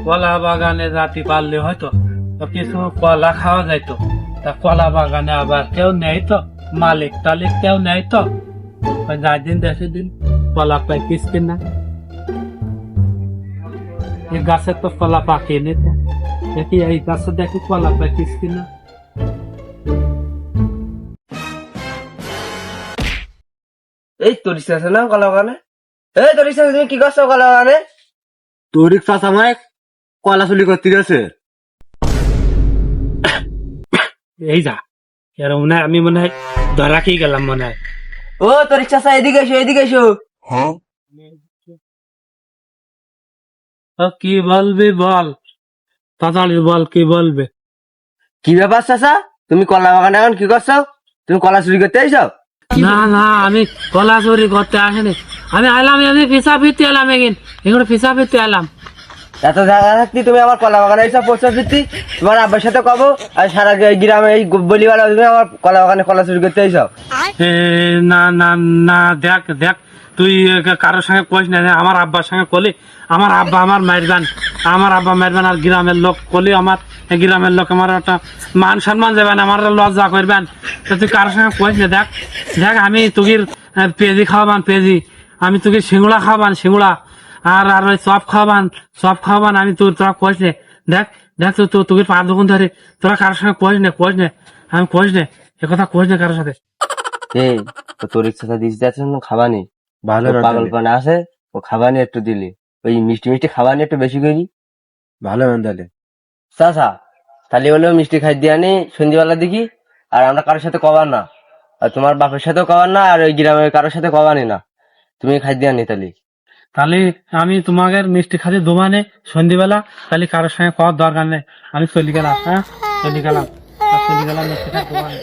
কলা বাগানে যাতে পারলে হয়তো তো কিছু কলা খাওয়া যাইতো। তা কলা বাগানে আবার কেউ নেই তো, মালিক টালিক কেউ নেই তো, ওই যাই দিন দেশে দিন কলা পাই কিসকিন না। এই গাছে তো কলা পাকেনি তো, দেখি এই গাছে দেখি কলা পাই কিসকিন না। এই তরিস আছে না কলা বাগানে? এই তরিস আছে, তুমি কি করছো কলা বাগানে? তরিক চাচা আমায় কলা চুরি করতে গেছে। এই যা এর মনে হয় আমি মনে হয় ধরা খেয়ে গেলাম মনে হয়। ও তরিস চাচা, এদিকে এসো, এদিকে এসো। কি বলবি বল, তাড়াতাড়ি বল কি বলবে। কি ব্যাপার চাচা, তুমি কলা বাগানে এখন কি করছো? তুমি কলা চুরি করতে আইছো? না না, আমি কলা চুরি করতে আসিনি, আমি আইলাম এমনি পিসা ফিরতে এলাম, এগুলো পিসা ফিরতে এলাম। এত জায়গা থাকতে তুমি আমার কলা বাগানে এসব পৌঁছা ফিরতি? তোমার আব্বার সাথে কব, আর সারা গ্রামে এই বলিওয়ালা তুমি আমার কলা বাগানে কলা চুরি করতে আইছো? না না না, দেখ দেখ তুই কারোর সঙ্গে কইস না, আমার আব্বার সঙ্গে কলি আমার আব্বা আমার মারবেন, আমার আব্বা মারবেন, আর গ্রামের লোক কলি আমার গ্রামের লোক আমার একটা মান সম্মান দেবেন, আমার লজ্জা করবেন। তো তুই কারোর সঙ্গে কইস না। দেখ দেখ আমি তুগির পেঁজি খাওয়াবান, পেঁজি আমি তুগির শিঙুড়া খাওয়াবান, শিঙুড়া আর আর ওই চপ খাওয়াবান আমি তোরা কইস না। দেখ দেখ তো তুগির পা দোকান ধরে তোরা কারোর সঙ্গে কইস না, আমি কইস না, একথা কইস না কারোর সাথে। এই তো তরিক চাচা দিস যাচ্ছে খাবানি ভালো পাগলপনা আছে, ও খাবানি একটু দিলি, ওই মিষ্টি মিষ্টি খাবানি একটু বেশি করি। ভালো তাহলে। চাচা তাহলে হলেও মিষ্টি খাই দিয়ে আনি সন্ধ্যেবেলা দেখি, আর আমরা কারোর সাথে কবার না, আর তোমার বাপের সাথেও কবার না, আর ওই গ্রামের কারোর সাথে কবানি না, তুমি খাই দিয়ে আনি তাহলে। তাহলে আমি তোমাকে মিষ্টি খালি দোমানে সন্ধ্যেবেলা, তাহলে কারোর সঙ্গে খাওয়ার দরকার নেই, আমি চলে গেলাম। হ্যাঁ চলে গেলাম মিষ্টি খাই দোমানে।